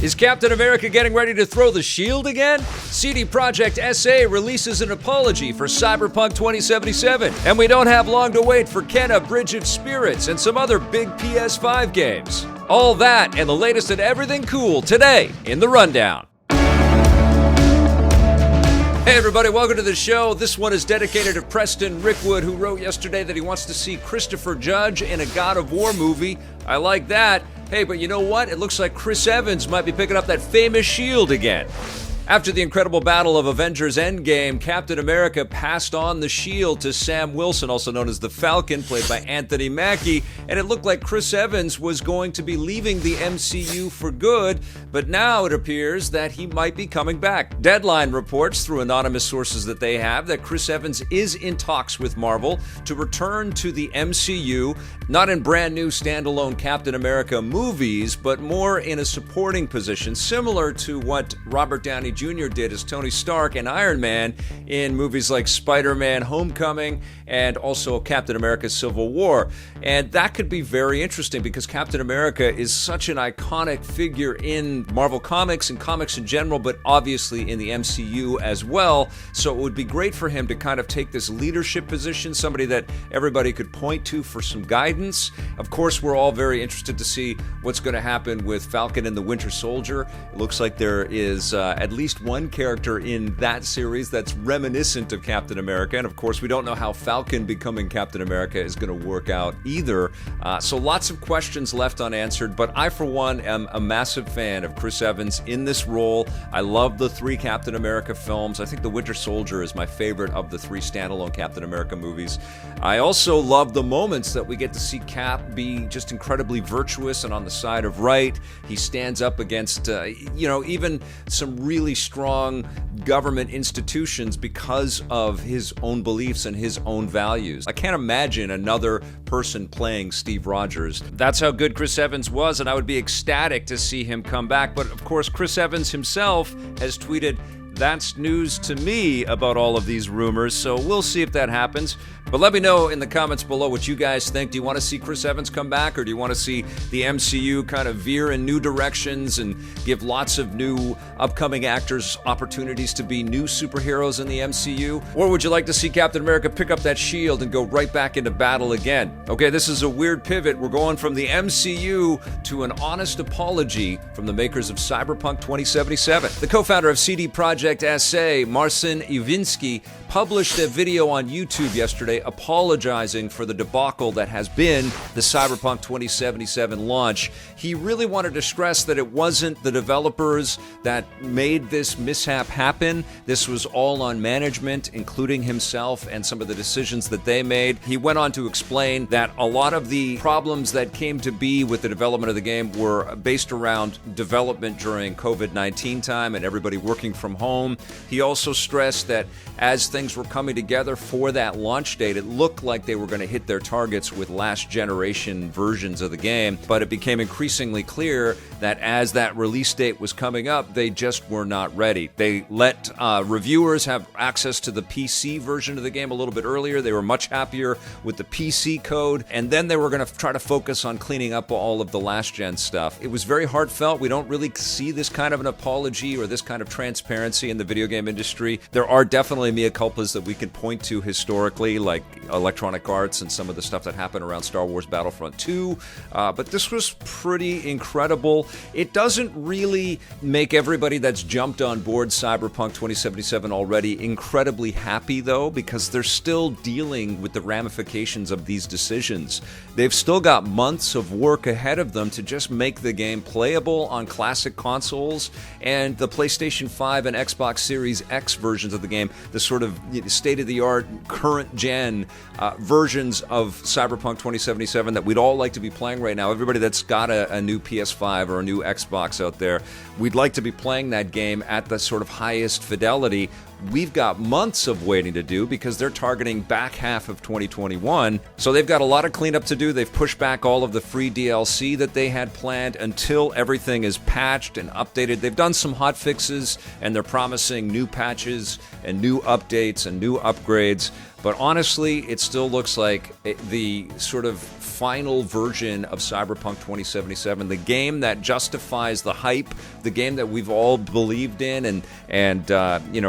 Is Captain America getting ready to throw the shield again? CD Projekt SA releases an apology for Cyberpunk 2077. And we don't have long to wait for Kenna Bridge of Spirits and some other big PS5 games. All that and the latest and everything cool today in The Rundown. Hey everybody, welcome to the show. This one is dedicated to Preston Rickwood, who wrote yesterday that he wants to see Christopher Judge in a God of War movie. I like that. Hey, but you know what? It looks like Chris Evans might be picking up that famous shield again. After the incredible battle of Avengers Endgame, Captain America passed on the shield to Sam Wilson, also known as the Falcon, played by Anthony Mackie, and it looked like Chris Evans was going to be leaving the MCU for good, but now it appears that he might be coming back. Deadline reports through anonymous sources that they have that Chris Evans is in talks with Marvel to return to the MCU, not in brand new standalone Captain America movies, but more in a supporting position, similar to what Robert Downey Jr. did as Tony Stark and Iron Man in movies like Spider-Man Homecoming and also Captain America Civil War. And that could be very interesting because Captain America is such an iconic figure in Marvel Comics and comics in general, but obviously in the MCU as well. So it would be great for him to kind of take this leadership position, somebody that everybody could point to for some guidance. Of course, we're all very interested to see what's going to happen with Falcon and the Winter Soldier. It looks like there is at least one character in that series that's reminiscent of Captain America, and of course we don't know how Falcon becoming Captain America is going to work out either. So lots of questions left unanswered, but I for one am a massive fan of Chris Evans in this role. I love the three Captain America films. I think The Winter Soldier is my favorite of the three standalone Captain America movies. I also love the moments that we get to see Cap be just incredibly virtuous and on the side of right. He stands up against even some really strong government institutions because of his own beliefs and his own values. I can't imagine another person playing Steve Rogers. That's how good Chris Evans was, and I would be ecstatic to see him come back. But of course, Chris Evans himself has tweeted, "That's news to me about all of these rumors," so we'll see if that happens. But let me know in the comments below what you guys think. Do you want to see Chris Evans come back, or do you want to see the MCU kind of veer in new directions and give lots of new upcoming actors opportunities to be new superheroes in the MCU? Or would you like to see Captain America pick up that shield and go right back into battle again? Okay, this is a weird pivot. We're going from the MCU to an honest apology from the makers of Cyberpunk 2077. The co-founder of CD Projekt SA, Marcin Iwinski, published a video on YouTube yesterday apologizing for the debacle that has been the Cyberpunk 2077 launch. He really wanted to stress that it wasn't the developers that made this mishap happen. This was all on management, including himself and some of the decisions that they made. He went on to explain that a lot of the problems that came to be with the development of the game were based around development during COVID-19 time and everybody working from home. He also stressed that as things were coming together for that launch date, it looked like they were going to hit their targets with last generation versions of the game, but it became increasingly clear that as that release date was coming up, they just were not ready. They let reviewers have access to the PC version of the game a little bit earlier. They were much happier with the PC code, and then they were going to try to focus on cleaning up all of the last gen stuff. It was very heartfelt. We don't really see this kind of an apology or this kind of transparency in the video game industry. There are definitely mea culpas that we can point to historically, like Electronic Arts and some of the stuff that happened around Star Wars Battlefront 2, but this was pretty incredible. It doesn't really make everybody that's jumped on board Cyberpunk 2077 already incredibly happy, though, because they're still dealing with the ramifications of these decisions. They've still got months of work ahead of them to just make the game playable on classic consoles, and the PlayStation 5 and Xbox Series X versions of the game, the sort of state-of-the-art, current-gen versions of Cyberpunk 2077 that we'd all like to be playing right now. Everybody that's got a new PS5 or a new Xbox out there, we'd like to be playing that game at the sort of highest fidelity. We've got months of waiting to do because they're targeting back half of 2021. So they've got a lot of cleanup to do. They've pushed back all of the free DLC that they had planned until everything is patched and updated. They've done some hot fixes, and they're promising new patches and new updates and new upgrades. But honestly, it still looks like the sort of final version of Cyberpunk 2077, the game that justifies the hype, the game that we've all believed in and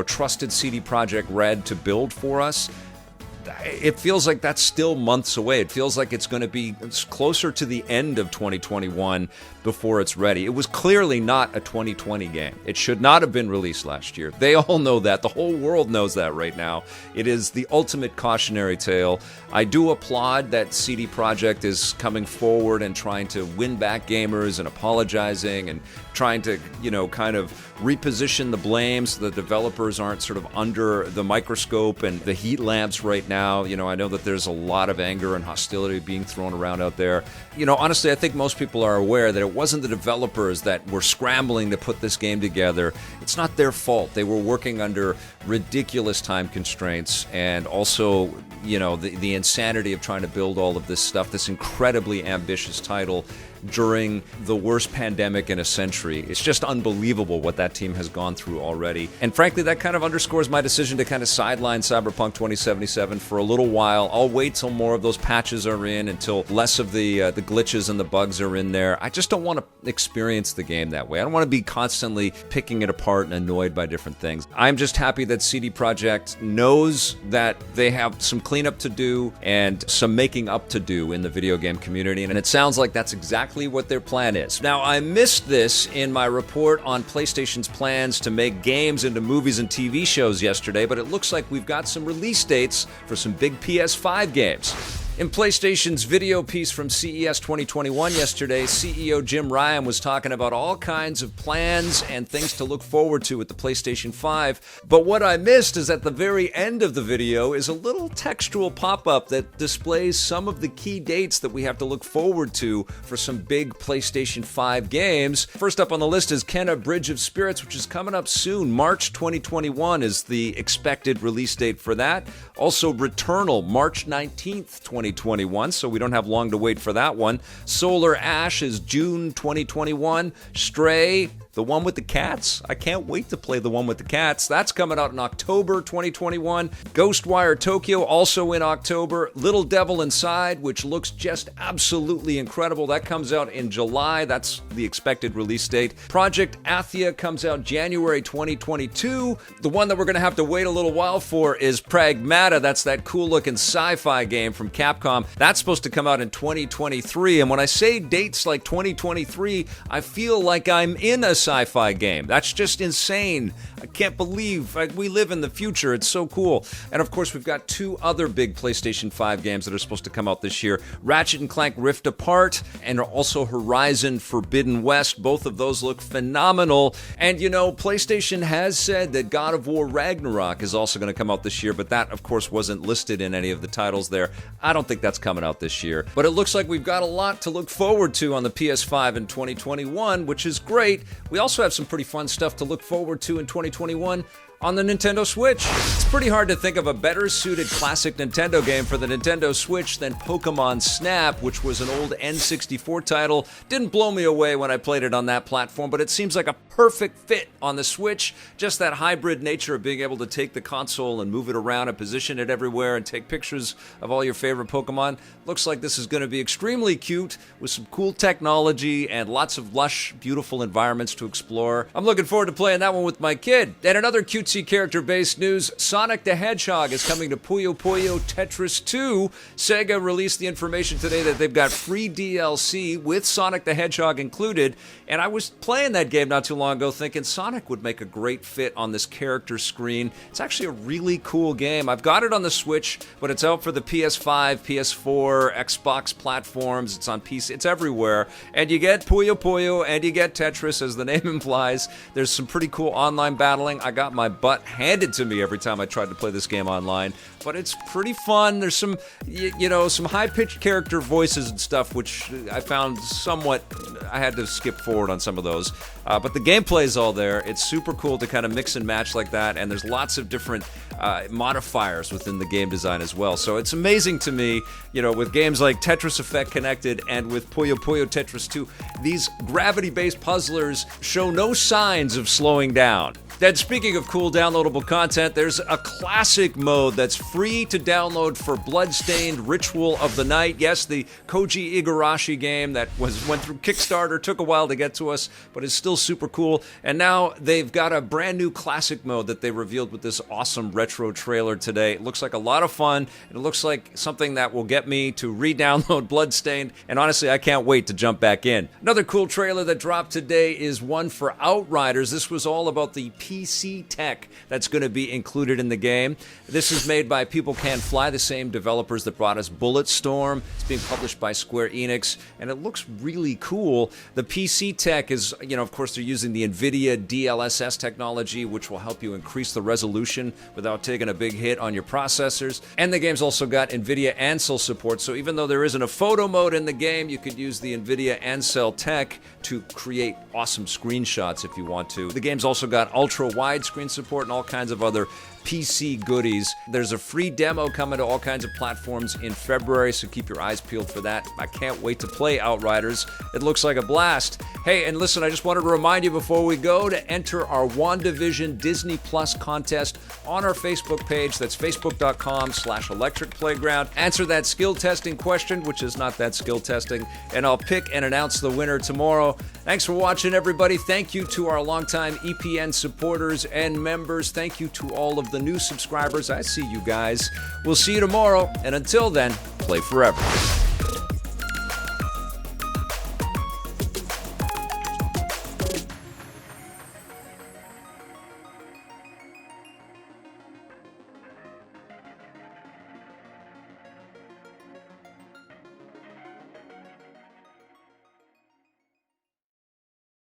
trusted CD Projekt Red to build for us. It feels like that's still months away. It feels like it's going to be closer to the end of 2021 before it's ready. It was clearly not a 2020 game. It should not have been released last year. They all know that. The whole world knows that right now. It is the ultimate cautionary tale. I do applaud that CD Projekt is coming forward and trying to win back gamers and apologizing and trying to, kind of reposition the blame so the developers aren't sort of under the microscope and the heat lamps right now. I know that there's a lot of anger and hostility being thrown around out there. Honestly, I think most people are aware that it wasn't the developers that were scrambling to put this game together. It's not their fault. They were working under ridiculous time constraints and also, the insanity of trying to build all of this stuff, this incredibly ambitious title during the worst pandemic in a century. It's just unbelievable what that team has gone through already. And frankly, that kind of underscores my decision to kind of sideline Cyberpunk 2077 for a little while. I'll wait till more of those patches are in, until less of the glitches and the bugs are in there. I just don't want to experience the game that way. I don't want to be constantly picking it apart and annoyed by different things. I'm just happy that CD Projekt knows that they have some cleanup to do and some making up to do in the video game community, and it sounds like that's exactly what their plan is. Now, I missed this in my report on PlayStation's plans to make games into movies and TV shows yesterday, but it looks like we've got some release dates for some big PS5 games. In PlayStation's video piece from CES 2021 yesterday, CEO Jim Ryan was talking about all kinds of plans and things to look forward to with the PlayStation 5. But what I missed is at the very end of the video is a little textual pop-up that displays some of the key dates that we have to look forward to for some big PlayStation 5 games. First up on the list is Kena Bridge of Spirits, which is coming up soon. March 2021 is the expected release date for that. Also, Returnal, March 19th, 2021, so we don't have long to wait for that one. Solar Ash is June 2021. Stray, the one with the cats. I can't wait to play the one with the cats. That's coming out in October 2021. Ghostwire Tokyo, also in October. Little Devil Inside, which looks just absolutely incredible. That comes out in July. That's the expected release date. Project Athia comes out January 2022. The one that we're going to have to wait a little while for is Pragmata. That's that cool-looking sci-fi game from Capcom. That's supposed to come out in 2023. And when I say dates like 2023, I feel like I'm in a sci-fi game. That's just insane. I can't believe we live in the future. It's so cool. And of course, we've got two other big PlayStation 5 games that are supposed to come out this year. Ratchet & Clank Rift Apart and also Horizon Forbidden West. Both of those look phenomenal. And PlayStation has said that God of War Ragnarok is also going to come out this year, but that, of course, wasn't listed in any of the titles there. I don't think that's coming out this year. But it looks like we've got a lot to look forward to on the PS5 in 2021, which is great. We also have some pretty fun stuff to look forward to in 2021 on the Nintendo Switch. It's pretty hard to think of a better suited classic Nintendo game for the Nintendo Switch than Pokemon Snap, which was an old N64 title. Didn't blow me away when I played it on that platform, but it seems like a perfect fit on the Switch. Just that hybrid nature of being able to take the console and move it around and position it everywhere and take pictures of all your favorite Pokemon. Looks like this is going to be extremely cute with some cool technology and lots of lush, beautiful environments to explore. I'm looking forward to playing that one with my kid. And another cutesy character-based news, Sonic the Hedgehog is coming to Puyo Puyo Tetris 2. Sega released the information today that they've got free DLC with Sonic the Hedgehog included, and I was playing that game not too long ago thinking Sonic would make a great fit on this character screen. It's actually a really cool game. I've got it on the Switch, but it's out for the PS5, PS4, Xbox platforms. It's on PC. It's everywhere. And you get Puyo Puyo and you get Tetris, as the name implies. There's some pretty cool online battling. I got my butt handed to me every time I tried to play this game online, but it's pretty fun. There's some, some high-pitched character voices and stuff, which I found somewhat, I had to skip forward on some of those, but the gameplay is all there. It's super cool to kind of mix and match like that, and there's lots of different modifiers within the game design as well. So it's amazing to me, with games like Tetris Effect Connected and with Puyo Puyo Tetris 2, these gravity-based puzzlers show no signs of slowing down. Then speaking of cool downloadable content, there's a classic mode that's free to download for Bloodstained Ritual of the Night. Yes, the Koji Igarashi game that went through Kickstarter, took a while to get to us, but is still super cool. And now they've got a brand new classic mode that they revealed with this awesome retro trailer today. It looks like a lot of fun. It looks like something that will get me to re-download Bloodstained, and honestly, I can't wait to jump back in. Another cool trailer that dropped today is one for Outriders. This was all about the PC tech that's going to be included in the game. This is made by People Can Fly, the same developers that brought us Bulletstorm. It's being published by Square Enix, and it looks really cool. The PC tech is, of course, they're using the NVIDIA DLSS technology, which will help you increase the resolution without taking a big hit on your processors. And the game's also got NVIDIA Ansel support, so even though there isn't a photo mode in the game, you could use the NVIDIA Ansel tech to create awesome screenshots if you want to. The game's also got ultra widescreen support and all kinds of other PC goodies. There's a free demo coming to all kinds of platforms in February, so keep your eyes peeled for that. I can't wait to play Outriders. It looks like a blast. Hey, and listen, I just wanted to remind you before we go to enter our WandaVision Disney Plus contest on our Facebook page. That's facebook.com/Electric Playground. Answer that skill testing question, which is not that skill testing, and I'll pick and announce the winner tomorrow. Thanks for watching, everybody. Thank you to our longtime EPN supporters and members. Thank you to all of the new subscribers. I see you guys. We'll see you tomorrow, and until then, play forever.